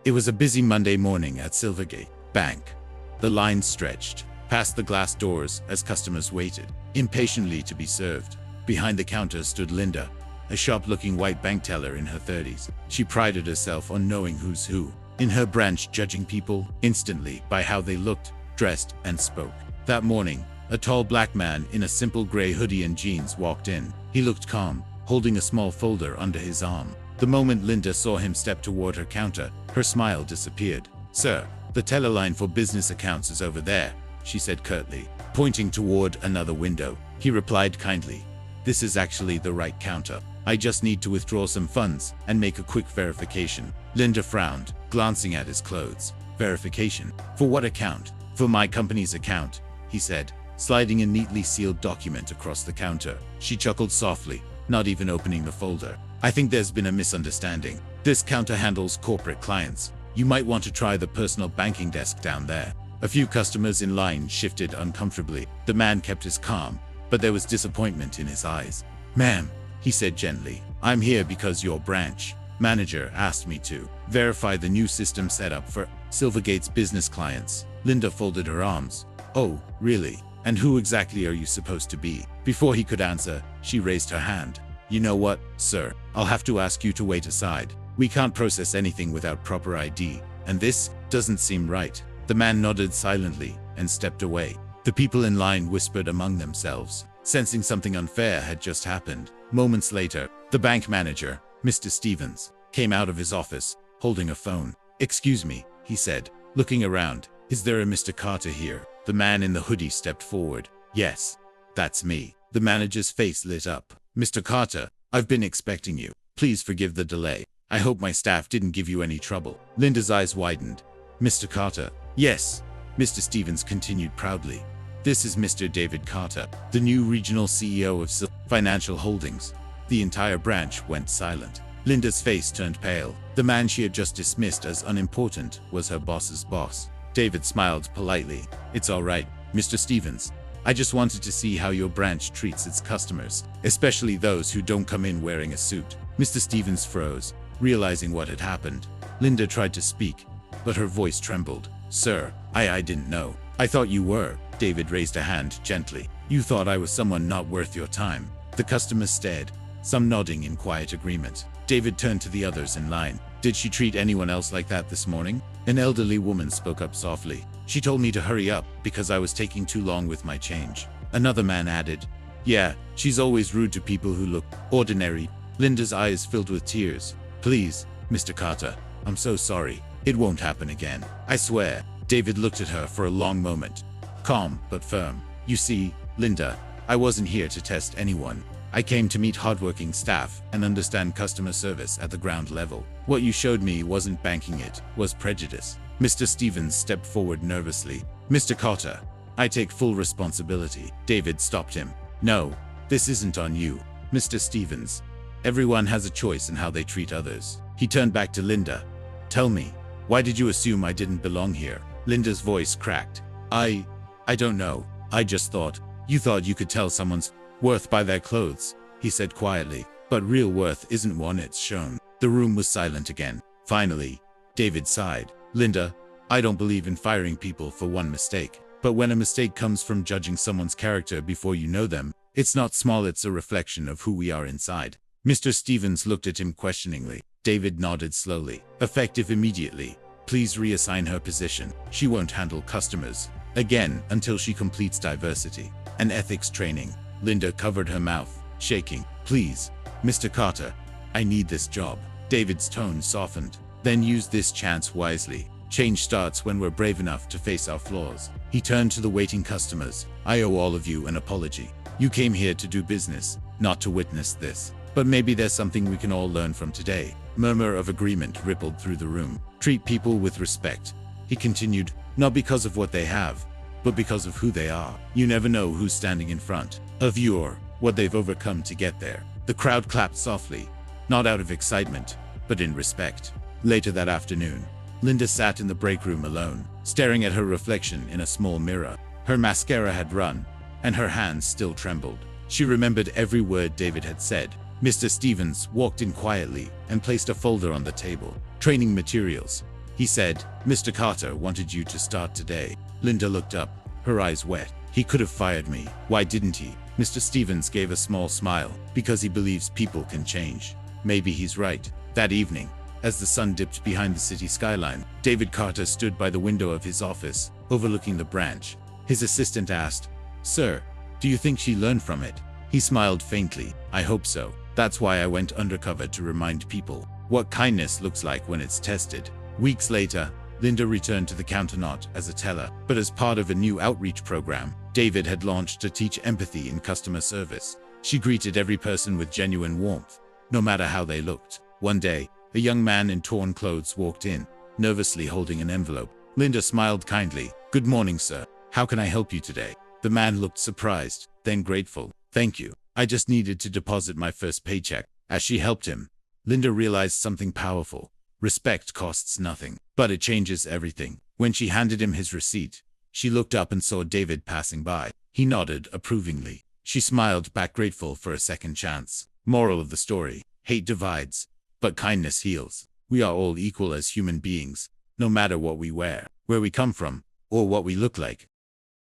It was a busy Monday morning at Silvergate Bank. The line stretched past the glass doors as customers waited impatiently to be served. Behind the counter stood Linda, a sharp-looking white bank teller in her 30s. She prided herself on knowing who's who in her branch, judging people instantly by how they looked, dressed, and spoke. That morning, a tall black man in a simple gray hoodie and jeans walked in. He looked calm, holding a small folder under his arm. The moment Linda saw him step toward her counter, her smile disappeared. "Sir, the teller line for business accounts is over there," she said curtly, pointing toward another window. He replied kindly, "This is actually the right counter. I just need to withdraw some funds and make a quick verification." Linda frowned, glancing at his clothes. "Verification? For what account?" "For my company's account," he said, sliding a neatly sealed document across the counter. She chuckled softly, not even opening the folder. "I think there's been a misunderstanding. This counter handles corporate clients. You might want to try the personal banking desk down there." A few customers in line shifted uncomfortably. The man kept his calm, but there was disappointment in his eyes. "Ma'am," he said gently, "I'm here because your branch manager asked me to verify the new system set up for Silvergate's business clients." Linda folded her arms. "Oh, really? And who exactly are you supposed to be?" Before he could answer, she raised her hand. "You know what, sir? I'll have to ask you to wait aside. We can't process anything without proper ID, and this doesn't seem right." The man nodded silently and stepped away. The people in line whispered among themselves, sensing something unfair had just happened. Moments later, the bank manager, Mr. Stevens, came out of his office, holding a phone. "Excuse me," he said, looking around. "Is there a Mr. Carter here?" The man in the hoodie stepped forward. "Yes, that's me." The manager's face lit up. "Mr. Carter, I've been expecting you. Please forgive the delay. I hope my staff didn't give you any trouble." Linda's eyes widened. "Mr. Carter?" "Yes," Mr. Stevens continued proudly. "This is Mr. David Carter, the new regional CEO of Financial Holdings." The entire branch went silent. Linda's face turned pale. The man she had just dismissed as unimportant was her boss's boss. David smiled politely. "It's all right, Mr. Stevens. I just wanted to see how your branch treats its customers, especially those who don't come in wearing a suit." Mr. Stevens froze, realizing what had happened. Linda tried to speak, but her voice trembled. "Sir, I didn't know. I thought you were." David raised a hand gently. "You thought I was someone not worth your time." The customers stared, some nodding in quiet agreement. David turned to the others in line. "Did she treat anyone else like that this morning?" An elderly woman spoke up softly. "She told me to hurry up because I was taking too long with my change." Another man added, "Yeah, she's always rude to people who look ordinary." Linda's eyes filled with tears. "Please, Mr. Carter, I'm so sorry. It won't happen again. I swear." David looked at her for a long moment, calm but firm. "You see, Linda, I wasn't here to test anyone. I came to meet hardworking staff and understand customer service at the ground level. What you showed me wasn't banking, it was prejudice." Mr. Stevens stepped forward nervously. "Mr. Carter, I take full responsibility." David stopped him. "No, this isn't on you, Mr. Stevens. Everyone has a choice in how they treat others." He turned back to Linda. "Tell me, why did you assume I didn't belong here?" Linda's voice cracked. I don't know. I just thought." "You thought you could tell someone's worth by their clothes," he said quietly. "But real worth isn't one it's shown." The room was silent again. Finally, David sighed. "Linda, I don't believe in firing people for one mistake. But when a mistake comes from judging someone's character before you know them, it's not small, it's a reflection of who we are inside." Mr. Stevens looked at him questioningly. David nodded slowly. "Effective immediately. Please reassign her position. She won't handle customers again until she completes diversity and ethics training." Linda covered her mouth, shaking. "Please, Mr. Carter, I need this job." David's tone softened. "Then use this chance wisely. Change starts when we're brave enough to face our flaws." He turned to the waiting customers. "I owe all of you an apology. You came here to do business, not to witness this. But maybe there's something we can all learn from today." Murmur of agreement rippled through the room. "Treat people with respect," he continued, "not because of what they have, but because of who they are. You never know who's standing in front of you or what they've overcome to get there." The crowd clapped softly, not out of excitement, but in respect. Later that afternoon, Linda sat in the break room alone, staring at her reflection in a small mirror. Her mascara had run, and her hands still trembled. She remembered every word David had said. Mr. Stevens walked in quietly and placed a folder on the table. "Training materials. He said, "Mr. Carter wanted you to start today." Linda looked up, her eyes wet. "He could have fired me. Why didn't he?" Mr. Stevens gave a small smile. "Because he believes people can change." Maybe he's right. That evening, as the sun dipped behind the city skyline, David Carter stood by the window of his office, overlooking the branch. His assistant asked, "Sir, do you think she learned from it?" He smiled faintly. "I hope so. That's why I went undercover, to remind people what kindness looks like when it's tested." Weeks later, Linda returned to the counter not as a teller, but as part of a new outreach program David had launched to teach empathy in customer service. She greeted every person with genuine warmth, no matter how they looked. One day, a young man in torn clothes walked in, nervously holding an envelope. Linda smiled kindly. "Good morning, sir. How can I help you today?" The man looked surprised, then grateful. "Thank you. I just needed to deposit my first paycheck." As she helped him, Linda realized something powerful. Respect costs nothing, but it changes everything. When she handed him his receipt, she looked up and saw David passing by. He nodded approvingly. She smiled back, grateful for a second chance. Moral of the story: hate divides, but kindness heals. We are all equal as human beings, no matter what we wear, where we come from, or what we look like.